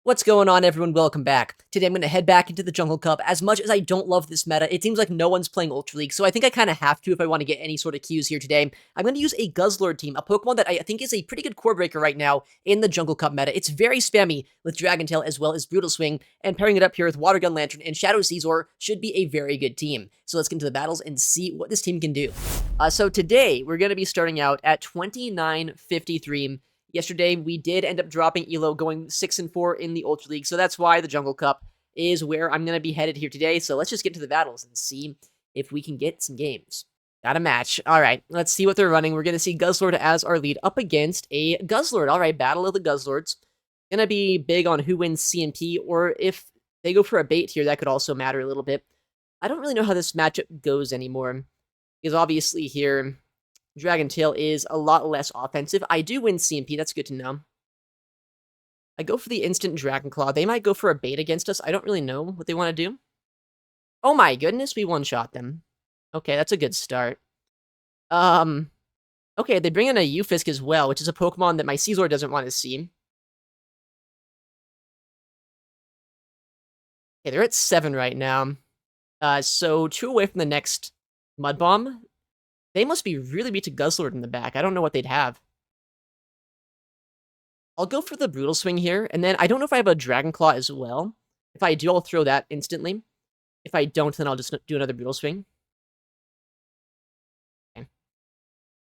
What's going on, everyone? Welcome back. Today I'm going to head back into the Jungle Cup. As much as I don't love this meta, it seems like no one's playing Ultra League, so I think I kind of have to if I want to get any sort of Qs here today. I'm going to use a Guzzlord team, a Pokemon that I think is a pretty good core breaker right now in the Jungle Cup meta. It's very spammy with Dragon Tail as well as Brutal Swing, and pairing it up here with Water Gun Lantern and Shadow Caesar should be a very good team. So let's get into the battles and see what this team can do. So today, we're going to be starting out at 2953. Yesterday, we did end up dropping Elo, going 6-4 in the Ultra League, so that's why the Jungle Cup is where I'm going to be headed here today. So let's just get to the battles and see if we can get some games. Got a match. All right, let's see what they're running. We're going to see Guzzlord as our lead up against a Guzzlord. All right, Battle of the Guzzlords. Going to be big on who wins CMP, or if they go for a bait here, that could also matter a little bit. I don't really know how this matchup goes anymore, because obviously here Dragon Tail is a lot less offensive. I do win CMP, that's good to know. I go for the instant Dragon Claw. They might go for a bait against us. I don't really know what they want to do. Oh my goodness, we one-shot them. Okay, that's a good start. Okay, they bring in a Ufisk as well, which is a Pokemon that my Caesar doesn't want to see. Okay, they're at 7 right now. So 2 away from the next Mud Bomb. They must be really weak to Guzzlord in the back. I don't know what they'd have. I'll go for the Brutal Swing here, and then I don't know if I have a Dragon Claw as well. If I do, I'll throw that instantly. If I don't, then I'll just do another Brutal Swing. Okay.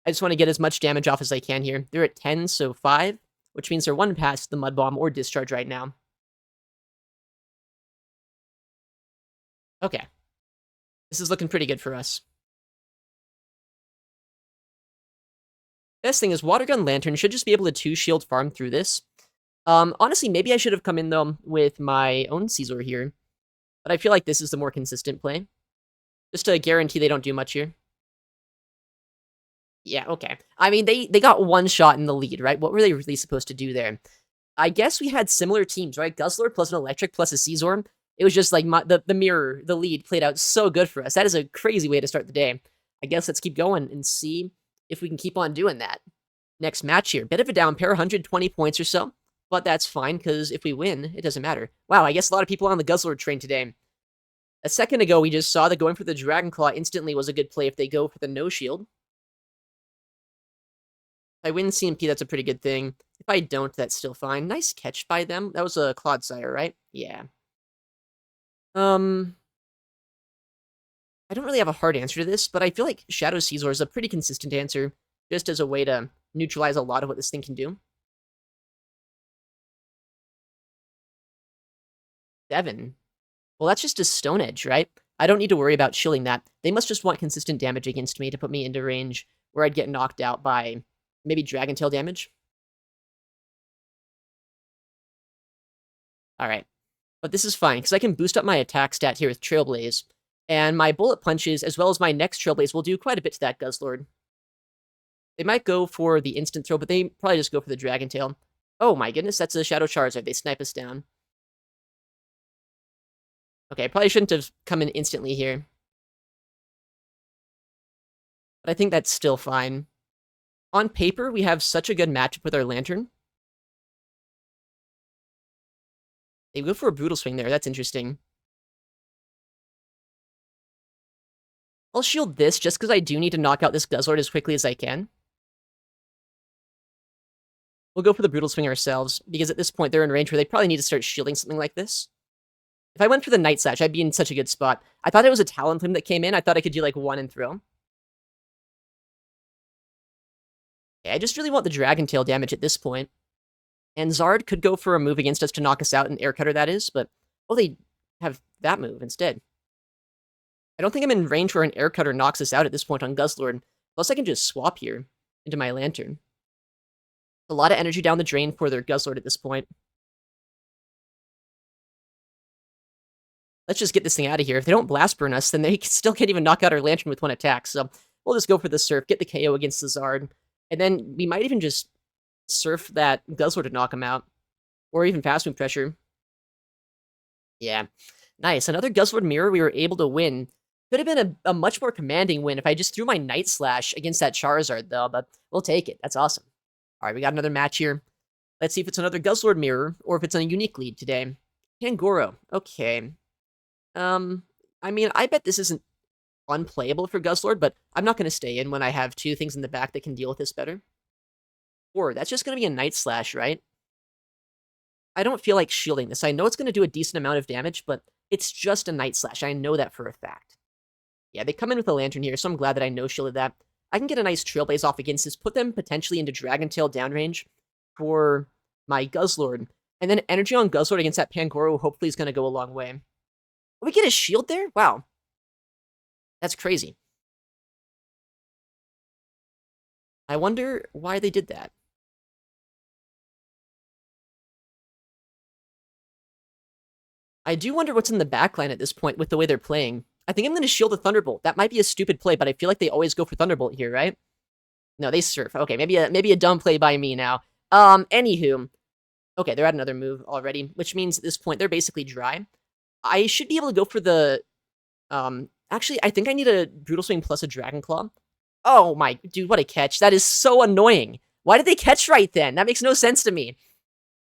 I just want to get as much damage off as I can here. They're at 10, so 5, which means they're 1 past the Mud Bomb or Discharge right now. Okay. This is looking pretty good for us. Best thing is Water Gun Lantern should just be able to 2-shield farm through this. Honestly, maybe I should have come in, though, with my own Caesar here. But I feel like this is the more consistent play. Just to guarantee they don't do much here. Yeah, okay. I mean, they got 1 shot in the lead, right? What were they really supposed to do there? I guess we had similar teams, right? Guzzlord plus an Electric plus a Caesar. It was just like the mirror, the lead played out so good for us. That is a crazy way to start the day. I guess let's keep going and see if we can keep on doing that. Next match here. Bit of a down pair, 120 points or so. But that's fine, because if we win, it doesn't matter. Wow, I guess a lot of people on the Guzzlord train today. A second ago, we just saw that going for the Dragon Claw instantly was a good play if they go for the no-shield. If I win CMP, that's a pretty good thing. If I don't, that's still fine. Nice catch by them. That was a Clodsire, right? Yeah. I don't really have a hard answer to this, but I feel like Shadow Caesar is a pretty consistent answer, just as a way to neutralize a lot of what this thing can do. 7. Well, that's just a Stone Edge, right? I don't need to worry about shielding that. They must just want consistent damage against me to put me into range where I'd get knocked out by maybe Dragon Tail damage. Alright. But this is fine, because I can boost up my attack stat here with Trailblaze. And my Bullet Punches, as well as my next Trailblaze, will do quite a bit to that Guzzlord. They might go for the instant throw, but they probably just go for the Dragon Tail. Oh my goodness, that's a Shadow Charizard. They snipe us down. Okay, I probably shouldn't have come in instantly here. But I think that's still fine. On paper, we have such a good matchup with our Lantern. They go for a Brutal Swing there. That's interesting. I'll shield this just because I do need to knock out this Guzzlord as quickly as I can. We'll go for the Brutal Swing ourselves, because at this point they're in range where they probably need to start shielding something like this. If I went for the Night Slash, I'd be in such a good spot. I thought it was a Talonflame that came in. I thought I could do like 1 and throw. Okay, I just really want the Dragon Tail damage at this point. And Zard could go for a move against us to knock us out, an Air Cutter that is, but oh, they have that move instead. I don't think I'm in range where an Air Cutter knocks us out at this point on Guzzlord. Plus I can just swap here into my Lantern. A lot of energy down the drain for their Guzzlord at this point. Let's just get this thing out of here. If they don't Blast Burn us, then they still can't even knock out our Lantern with 1 attack. So we'll just go for the Surf, get the KO against the Zard. And then we might even just Surf that Guzzlord to knock him out. Or even Fast Move Pressure. Yeah. Nice. Another Guzzlord Mirror we were able to win. Could have been a much more commanding win if I just threw my Night Slash against that Charizard, though. But we'll take it. That's awesome. All right, we got another match here. Let's see if it's another Guzzlord mirror, or if it's a unique lead today. Pangoro. Okay. I mean, I bet this isn't unplayable for Guzzlord, but I'm not going to stay in when I have two things in the back that can deal with this better. Or, that's just going to be a Night Slash, right? I don't feel like shielding this. I know it's going to do a decent amount of damage, but it's just a Night Slash. I know that for a fact. Yeah, they come in with a Lantern here, so I'm glad that I no-shielded that. I can get a nice Trailblaze off against this, put them potentially into Dragon Tail downrange for my Guzzlord. And then Energy on Guzzlord against that Pangoro hopefully is going to go a long way. We get a shield there? Wow. That's crazy. I wonder why they did that. I do wonder what's in the backline at this point with the way they're playing. I think I'm going to shield the Thunderbolt. That might be a stupid play, but I feel like they always go for Thunderbolt here, right? No, they surf. Okay, maybe a dumb play by me now. Anywho. Okay, they're at another move already, which means at this point they're basically dry. I should be able to go for the... actually, I think I need a Brutal Swing plus a Dragon Claw. Oh my... Dude, what a catch. That is so annoying. Why did they catch right then? That makes no sense to me.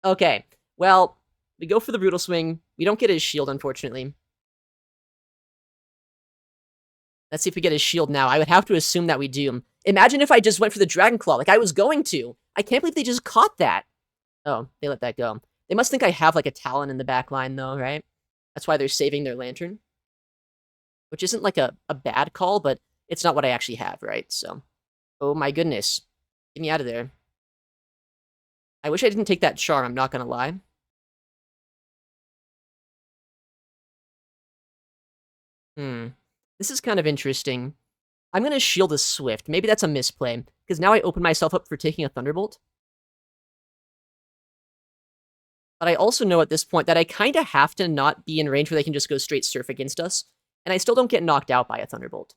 Okay, well, we go for the Brutal Swing. We don't get his shield, unfortunately. Let's see if we get his shield now. I would have to assume that we do. Imagine if I just went for the Dragon Claw, like I was going to. I can't believe they just caught that. Oh, they let that go. They must think I have, like, a Talon in the back line, though, right? That's why they're saving their Lantern. Which isn't, like, a bad call, but it's not what I actually have, right? So, oh my goodness. Get me out of there. I wish I didn't take that Charm, I'm not gonna lie. This is kind of interesting. I'm gonna shield a Swift. Maybe that's a misplay, because now I open myself up for taking a Thunderbolt. But I also know at this point that I kind of have to not be in range where they can just go straight Surf against us, and I still don't get knocked out by a Thunderbolt.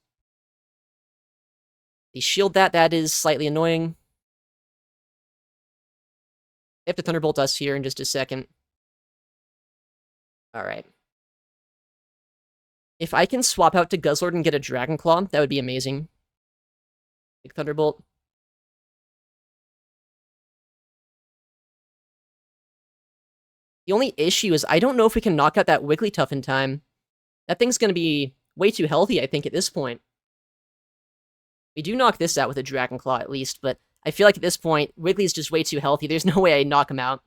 They shield that. That is slightly annoying. They have to Thunderbolt us here in just a second. Alright. If I can swap out to Guzzlord and get a Dragon Claw, that would be amazing. Big Thunderbolt. The only issue is I don't know if we can knock out that Wigglytuff in time. That thing's going to be way too healthy, I think, at this point. We do knock this out with a Dragon Claw, at least, but I feel like at this point, Wiggly's just way too healthy. There's no way I knock him out.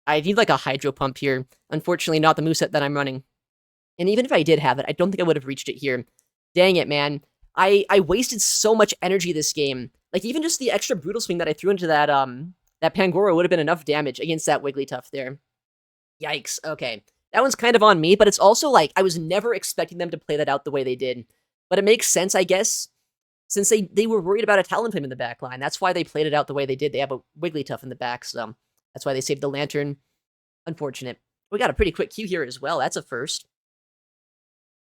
I need, like, a Hydro Pump here. Unfortunately, not the moveset that I'm running. And even if I did have it, I don't think I would have reached it here. Dang it, man. I wasted so much energy this game. Like, even just the extra Brutal Swing that I threw into that, that Pangoro would have been enough damage against that Wigglytuff there. Yikes, okay. That one's kind of on me, but it's also like, I was never expecting them to play that out the way they did. But it makes sense, I guess, since they were worried about a Talonflame in the back line. That's why they played it out the way they did. They have a Wigglytuff in the back, so that's why they saved the Lantern. Unfortunate. We got a pretty quick queue here as well. That's a first.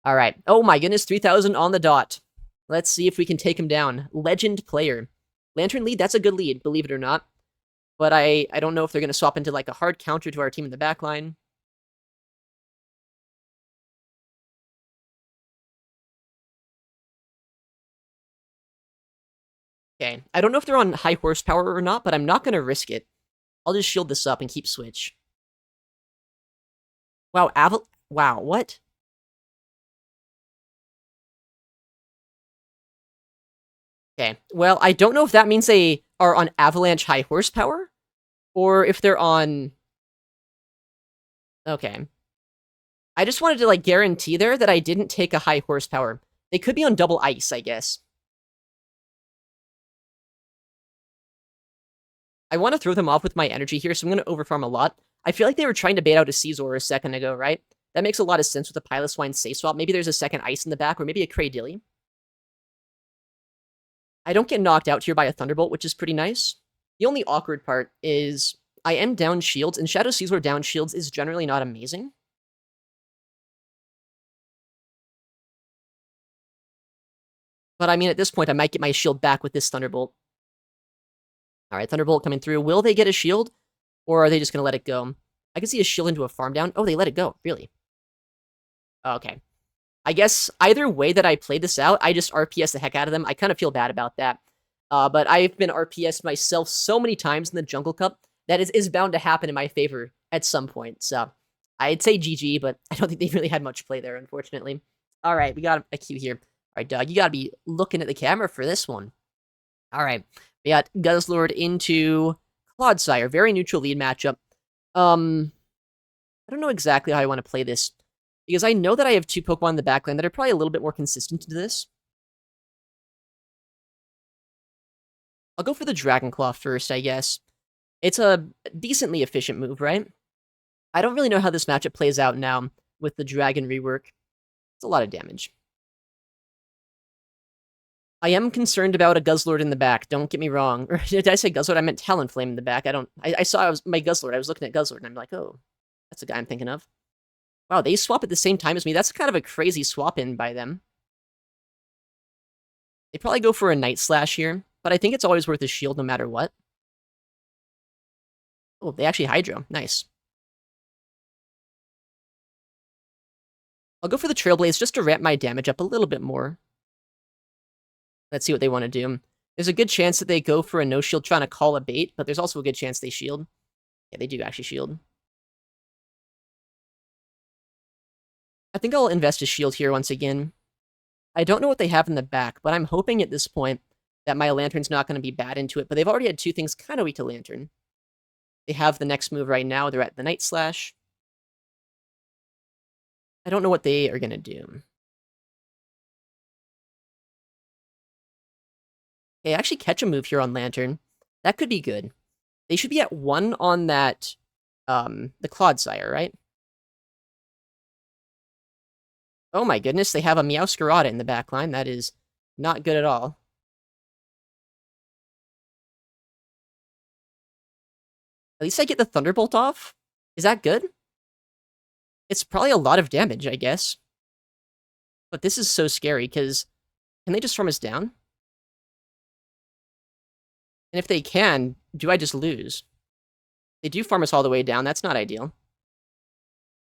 Alright. Oh my goodness, 3,000 on the dot. Let's see if we can take him down. Legend player. Lantern lead, that's a good lead, believe it or not. But I don't know if they're going to swap into, like, a hard counter to our team in the back line. Okay, I don't know if they're on high horsepower or not, but I'm not going to risk it. I'll just shield this up and keep switch. Wow, wow, what? Okay, well, I don't know if that means they are on Avalanche high horsepower, or if they're on... Okay. I just wanted to, like, guarantee there that I didn't take a high horsepower. They could be on double ice, I guess. I want to throw them off with my energy here, so I'm going to overfarm a lot. I feel like they were trying to bait out a Caesar a second ago, right? That makes a lot of sense with the Piloswine safe swap. Maybe there's a second ice in the back, or maybe a Cradilly. I don't get knocked out here by a Thunderbolt, which is pretty nice. The only awkward part is I am down shields, and Shadow Caesar down shields is generally not amazing. But I mean, at this point, I might get my shield back with this Thunderbolt. Alright, Thunderbolt coming through. Will they get a shield? Or are they just going to let it go? I can see a shield into a farm down. Oh, they let it go. Really? Okay. I guess either way that I played this out, I just RPS the heck out of them. I kind of feel bad about that. But I've been RPS myself so many times in the Jungle Cup that is bound to happen in my favor at some point. So I'd say GG, but I don't think they really had much play there, unfortunately. All right, we got a queue here. All right, Doug, you gotta be looking at the camera for this one. All right, we got Guzzlord into Clodsire. Very neutral lead matchup. I don't know exactly how I want to play this, because I know that I have two Pokemon in the backline that are probably a little bit more consistent to this. I'll go for the Dragon Claw first, I guess. It's a decently efficient move, right? I don't really know how this matchup plays out now with the Dragon rework. It's a lot of damage. I am concerned about a Guzzlord in the back, don't get me wrong. Or did I say Guzzlord? I meant Talonflame in the back. I saw my Guzzlord. I was looking at Guzzlord, and I'm like, oh, that's the guy I'm thinking of. Wow, they swap at the same time as me. That's kind of a crazy swap-in by them. They probably go for a Night Slash here, but I think it's always worth a shield no matter what. Oh, they actually Hydro. Nice. I'll go for the Trailblaze just to ramp my damage up a little bit more. Let's see what they want to do. There's a good chance that they go for a no-shield trying to call a bait, but there's also a good chance they shield. Yeah, they do actually shield. I think I'll invest a shield here once again. I don't know what they have in the back, but I'm hoping at this point that my Lantern's not going to be bad into it, but they've already had two things kind of weak to Lantern. They have the next move right now. They're at the Night Slash. I don't know what they are going to do. Okay, actually catch a move here on Lantern. That could be good. They should be at 1 on that, the Clodsire, right? Oh my goodness, they have a Meowscarada in the backline. That is not good at all. At least I get the Thunderbolt off? Is that good? It's probably a lot of damage, I guess. But this is so scary, because can they just farm us down? And if they can, do I just lose? They do farm us all the way down. That's not ideal.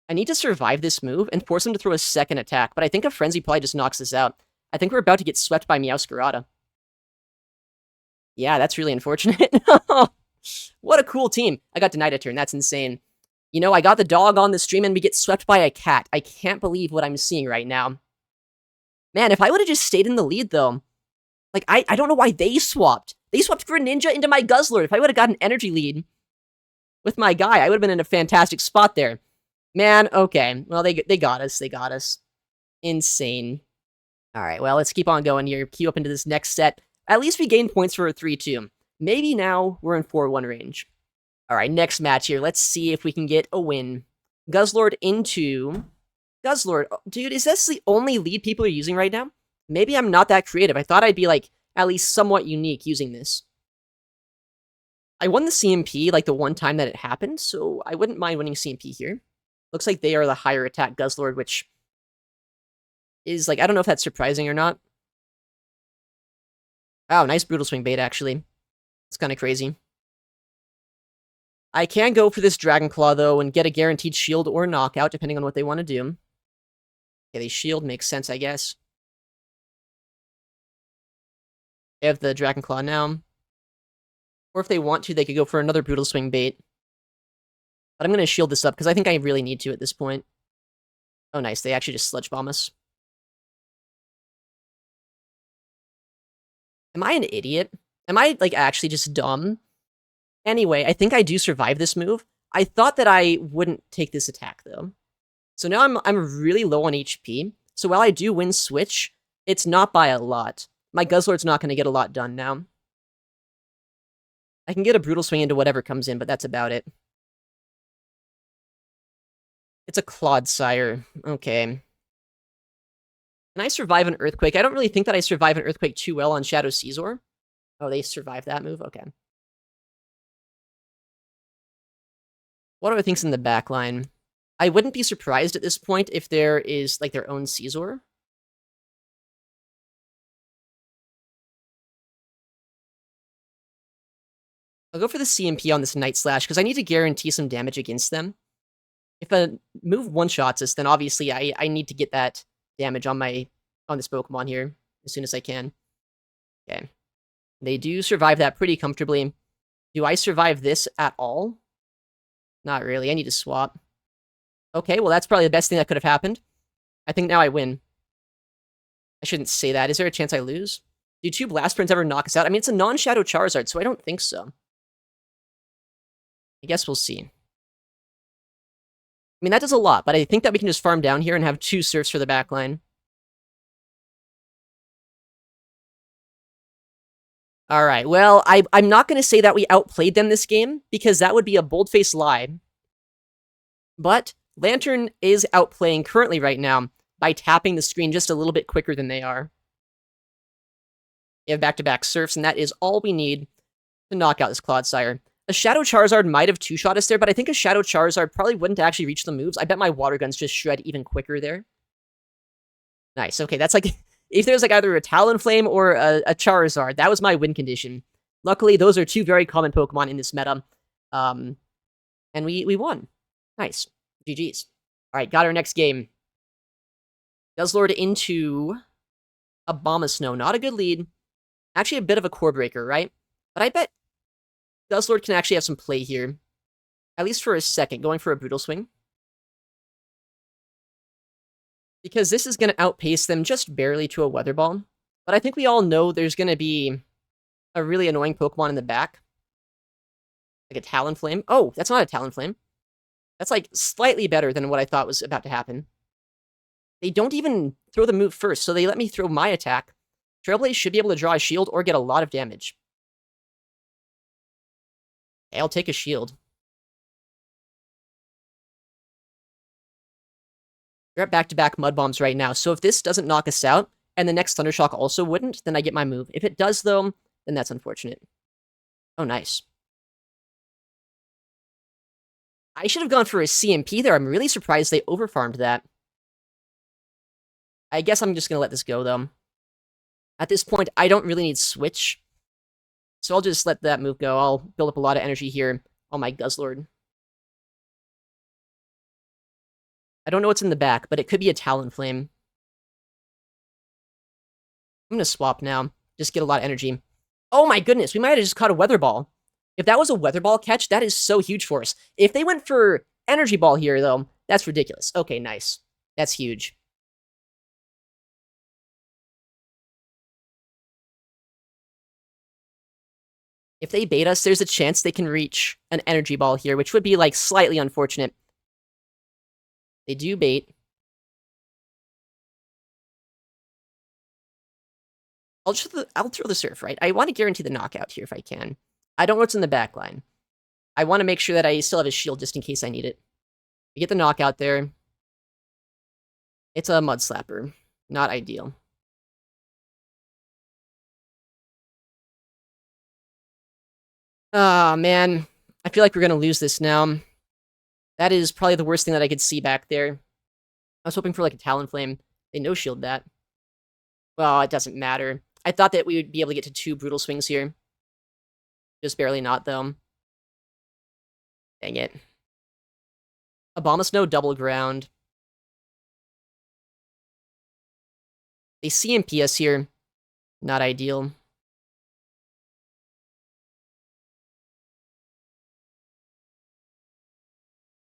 I need to survive this move and force them to throw a second attack, but I think a Frenzy probably just knocks this out. I think we're about to get swept by Meowscarada. Yeah, that's really unfortunate. What a cool team. I got denied a turn. That's insane. You know, I got the dog on the stream and we get swept by a cat. I can't believe what I'm seeing right now. Man, if I would have just stayed in the lead, though, like, I don't know why they swapped. They swapped Greninja into my Guzzlord. If I would have got an energy lead with my guy, I would have been in a fantastic spot there. Man, okay. Well, they got us. They got us. Insane. All right, well, let's keep on going here. Queue up into this next set. At least we gained points for a 3-2. Maybe now we're in 4-1 range. All right, next match here. Let's see if we can get a win. Guzzlord into... Guzzlord. Dude, is this the only lead people are using right now? Maybe I'm not that creative. I thought I'd be, like, at least somewhat unique using this. I won the CMP, like, the one time that it happened, so I wouldn't mind winning CMP here. Looks like they are the higher attack Guzzlord, which is, like, I don't know if that's surprising or not. Wow, nice Brutal Swing bait, actually. It's kind of crazy. I can go for this Dragon Claw, though, and get a guaranteed shield or knockout, depending on what they want to do. Okay, they shield makes sense, I guess. They have the Dragon Claw now. Or if they want to, they could go for another Brutal Swing bait. But I'm going to shield this up, because I think I really need to at this point. Oh, nice. They actually just Sludge Bomb us. Am I an idiot? Am I, like, actually just dumb? Anyway, I think I do survive this move. I thought that I wouldn't take this attack, though. So now I'm really low on HP. So while I do win Switch, it's not by a lot. My Guzzlord's not going to get a lot done now. I can get a Brutal Swing into whatever comes in, but that's about it. It's a Clodsire. Okay. Can I survive an Earthquake? I don't really think that I survive an Earthquake too well on Shadow Caesar. Oh, they survived that move? Okay. What other things in the back line? I wouldn't be surprised at this point if there is, like, their own Caesar. I'll go for the CMP on this Night Slash, because I need to guarantee some damage against them. If a move one-shots us, then obviously I need to get that damage on this Pokemon here as soon as I can. Okay. They do survive that pretty comfortably. Do I survive this at all? Not really. I need to swap. Okay, well, that's probably the best thing that could have happened. I think now I win. I shouldn't say that. Is there a chance I lose? Do 2 Blast Burns ever knock us out? I mean, it's a non-Shadow Charizard, so I don't think so. I guess we'll see. I mean, that does a lot, but I think that we can just farm down here and have 2 Surfs for the backline. Alright, well, I'm not going to say that we outplayed them this game, because that would be a bold-faced lie. But Lantern is outplaying currently right now by tapping the screen just a little bit quicker than they are. We have back-to-back Surfs, and that is all we need to knock out this Clodsire. A Shadow Charizard might have 2-shot us there, but I think a Shadow Charizard probably wouldn't actually reach the moves. I bet my Water Guns just shred even quicker there. Nice, okay, that's like... If there's like either a Talonflame or a Charizard, that was my win condition. Luckily, those are 2 very common Pokemon in this meta. And we won. Nice. GG's. Alright, got our next game. Guzzlord into Abomasnow. Not a good lead. Actually a bit of a core breaker, right? But I bet Guzzlord can actually have some play here. At least for a second, going for a Brutal Swing. Because this is going to outpace them just barely to a Weather Ball. But I think we all know there's going to be a really annoying Pokemon in the back. Like a Talonflame. Oh, that's not a Talonflame. That's like slightly better than what I thought was about to happen. They don't even throw the move first, so they let me throw my attack. Trailblaze should be able to draw a shield or get a lot of damage. Okay, I'll take a shield. We're at back-to-back Mud Bombs right now, so if this doesn't knock us out, and the next Thundershock also wouldn't, then I get my move. If it does, though, then that's unfortunate. Oh, nice. I should have gone for a CMP there. I'm really surprised they overfarmed that. I guess I'm just going to let this go, though. At this point, I don't really need Switch, so I'll just let that move go. I'll build up a lot of energy here on my Guzzlord. I don't know what's in the back, but it could be a Talonflame. I'm going to swap now. Just get a lot of energy. Oh my goodness, we might have just caught a Weather Ball. If that was a Weather Ball catch, that is so huge for us. If they went for Energy Ball here, though, that's ridiculous. Okay, nice. That's huge. If they bait us, there's a chance they can reach an Energy Ball here, which would be, like, slightly unfortunate. They do bait. I'll throw the Surf, right? I want to guarantee the knockout here if I can. I don't know what's in the back line. I want to make sure that I still have a shield just in case I need it. We get the knockout there. It's a Mud Slapper. Not ideal. Ah, man. I feel like we're going to lose this now. That is probably the worst thing that I could see back there. I was hoping for, like, a Talonflame. They no-shield that. Well, it doesn't matter. I thought that we would be able to get to 2 Brutal Swings here. Just barely not, though. Dang it. Abomasnow double ground. They CMP us here. Not ideal.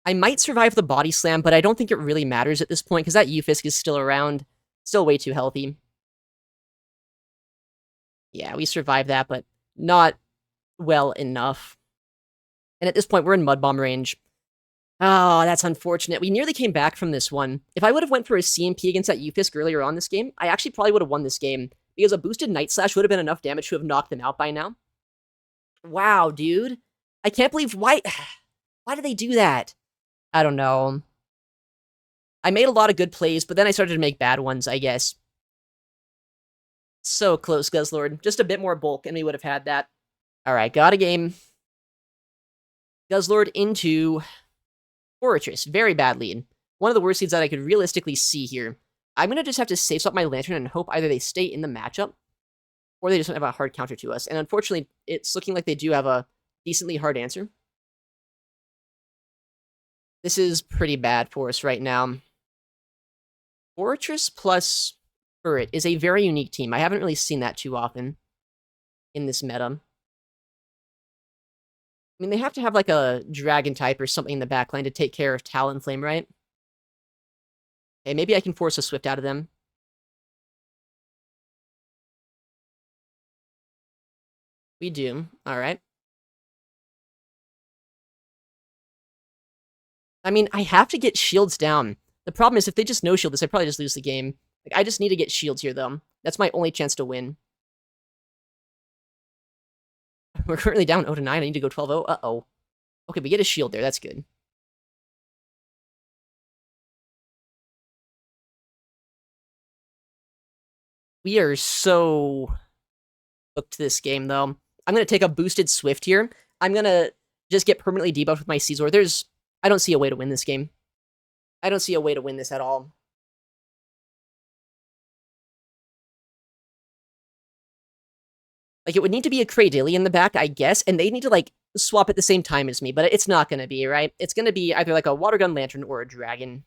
I might survive the Body Slam, but I don't think it really matters at this point, because that Ufisk is still around. Still way too healthy. Yeah, we survived that, but not well enough. And at this point, we're in Mud Bomb range. Oh, that's unfortunate. We nearly came back from this one. If I would have went for a CMP against that Ufisk earlier on this game, I actually probably would have won this game, because a boosted Night Slash would have been enough damage to have knocked them out by now. Wow, dude. I can't believe... Why did they do that? I don't know. I made a lot of good plays, but then I started to make bad ones, I guess. So close, Guzzlord. Just a bit more bulk, and we would have had that. Alright, got a game. Guzzlord into Fortress. Very bad lead. One of the worst leads that I could realistically see here. I'm going to just have to safe swap my Lantern and hope either they stay in the matchup, or they just don't have a hard counter to us. And unfortunately, it's looking like they do have a decently hard answer. This is pretty bad for us right now. Fortress plus Furret is a very unique team. I haven't really seen that too often. in this meta. I mean, they have to have, like, a Dragon type or something in the backline to take care of Talonflame, right? Okay, maybe I can force a Swift out of them. We do. Alright. I mean, I have to get shields down. The problem is, if they just no-shield this, I probably just lose the game. Like, I just need to get shields here, though. That's my only chance to win. We're currently down 0-9. I need to go 12-0. Uh-oh. Okay, we get a shield there. That's good. We are so hooked to this game, though. I'm going to take a boosted Swift here. I'm going to just get permanently debuffed with my Caesar. I don't see a way to win this game. I don't see a way to win this at all. Like, it would need to be a Cradily in the back, I guess, and they need to, like, swap at the same time as me, but it's not going to be, right? It's going to be either, like, a Water Gun Lantern or a Dragon.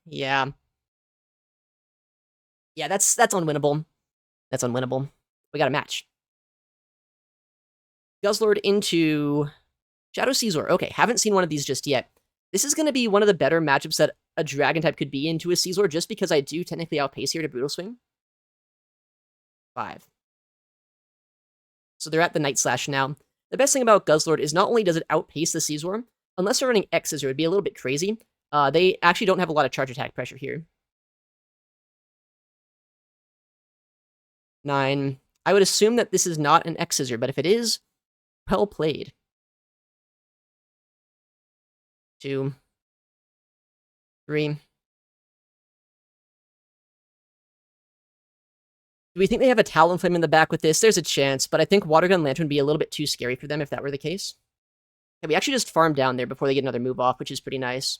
Yeah. Yeah, that's unwinnable. That's unwinnable. We got a match. Guzzlord into Shadow Caesar. Okay, haven't seen one of these just yet. This is going to be one of the better matchups that a Dragon type could be into a Caesar, just because I do technically outpace here to Brutal Swing. 5. So they're at the Night Slash now. The best thing about Guzzlord is not only does it outpace the Caesar, unless they're running X's, it would be a little bit crazy. They actually don't have a lot of charge attack pressure here. 9. I would assume that this is not an X Scissor, but if it is, well played. 2. 3. Do we think they have a Talonflame in the back with this? There's a chance, but I think Water Gun Lantern would be a little bit too scary for them if that were the case. Okay, we actually just farmed down there before they get another move off, which is pretty nice.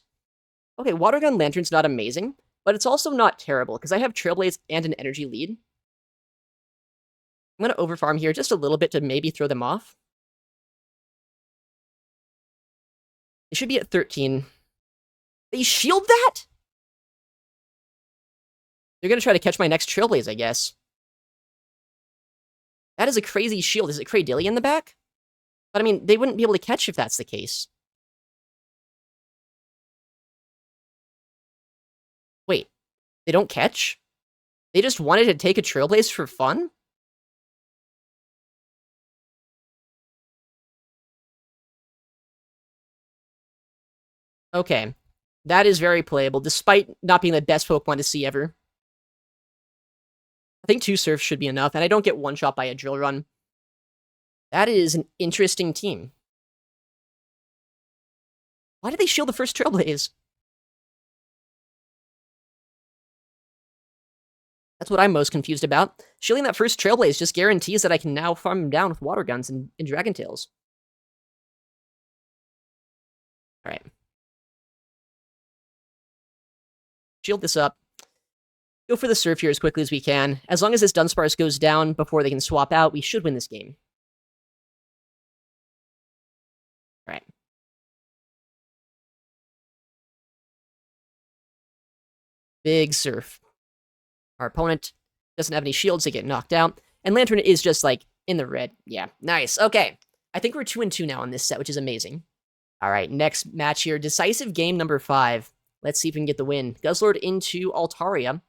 Okay, Water Gun Lantern's not amazing, but it's also not terrible, because I have Trailblaze and an energy lead. I'm going to overfarm here just a little bit to maybe throw them off. It should be at 13. They shield that? They're going to try to catch my next Trailblaze, I guess. That is a crazy shield. Is it Cradily in the back? But I mean, they wouldn't be able to catch if that's the case. Wait, they don't catch? They just wanted to take a Trailblaze for fun? Okay. That is very playable, despite not being the best Pokemon to see ever. I think 2 Surfs should be enough, and I don't get one-shot by a Drill Run. That is an interesting team. Why did they shield the first Trailblaze? That's what I'm most confused about. Shielding that first Trailblaze just guarantees that I can now farm him down with Water Guns and Dragon Tails. Alright. Shield this up. Go for the Surf here as quickly as we can. As long as this Dunsparce goes down before they can swap out, we should win this game. Alright. Big Surf. Our opponent doesn't have any shields, they get knocked out. And Lantern is just, like, in the red. Yeah, nice. Okay. I think we're 2-2 now on this set, which is amazing. Alright, next match here. Decisive game number 5. Let's see if we can get the win. Guzzlord into Altaria.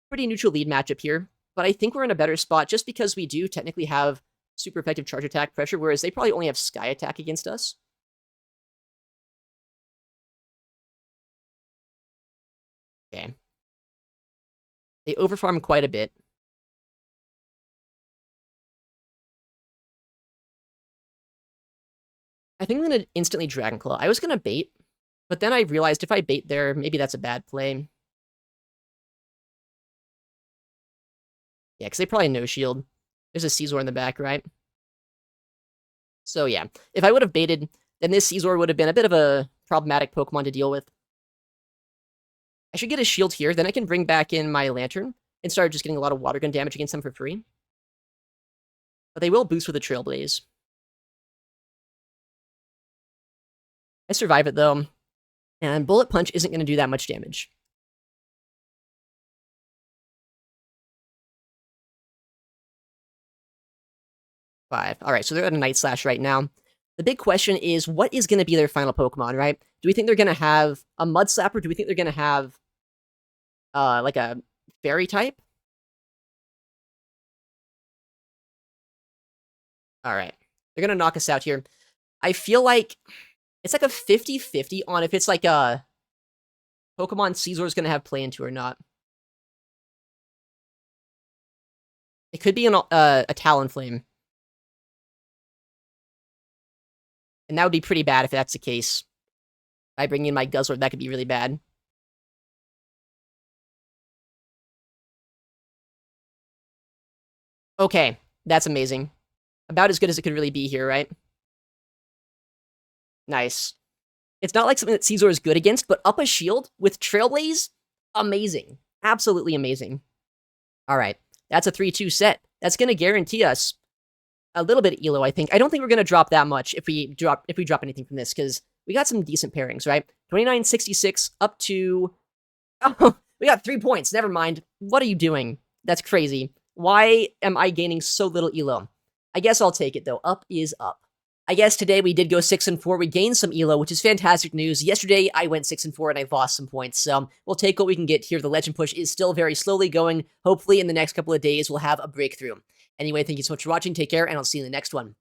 Pretty neutral lead matchup here, but I think we're in a better spot just because we do technically have super effective charge attack pressure, whereas they probably only have Sky Attack against us. Okay. They overfarm quite a bit. I think I'm going to instantly Dragon Claw. I was going to bait, but then I realized if I bait there, maybe that's a bad play. Yeah, because they probably no-shield. There's a Caesar in the back, right? So yeah, if I would have baited, then this Caesar would have been a bit of a problematic Pokemon to deal with. I should get a shield here, then I can bring back in my Lantern and start just getting a lot of Water Gun damage against them for free. But they will boost with a Trailblaze. I survive it, though, and Bullet Punch isn't going to do that much damage. 5. All right, so they're at a Night Slash right now. The big question is, what is going to be their final Pokemon, right? Do we think they're going to have a Mud Slap, or do we think they're going to have, like a Fairy type? All right. They're going to knock us out here. I feel like it's like a 50-50 on if it's like a Pokemon Caesar is going to have play into or not. It could be a Talonflame. And that would be pretty bad if that's the case. If I bring in my Guzzlord, that could be really bad. Okay, that's amazing. About as good as it could really be here, right? Nice. It's not like something that Caesar is good against, but up a shield with Trailblaze? Amazing. Absolutely amazing. All right, that's a 3-2 set. That's going to guarantee us a little bit of elo, I think. I don't think we're going to drop that much if we drop anything from this, because we got some decent pairings, right? 29-66 up to... Oh, we got 3 points. Never mind. What are you doing? That's crazy. Why am I gaining so little elo? I guess I'll take it, though. Up is up. I guess today we did go 6-4. We gained some elo, which is fantastic news. Yesterday, I went 6-4 and I lost some points, so we'll take what we can get here. The Legend Push is still very slowly going. Hopefully, in the next couple of days, we'll have a breakthrough. Anyway, thank you so much for watching. Take care, and I'll see you in the next one.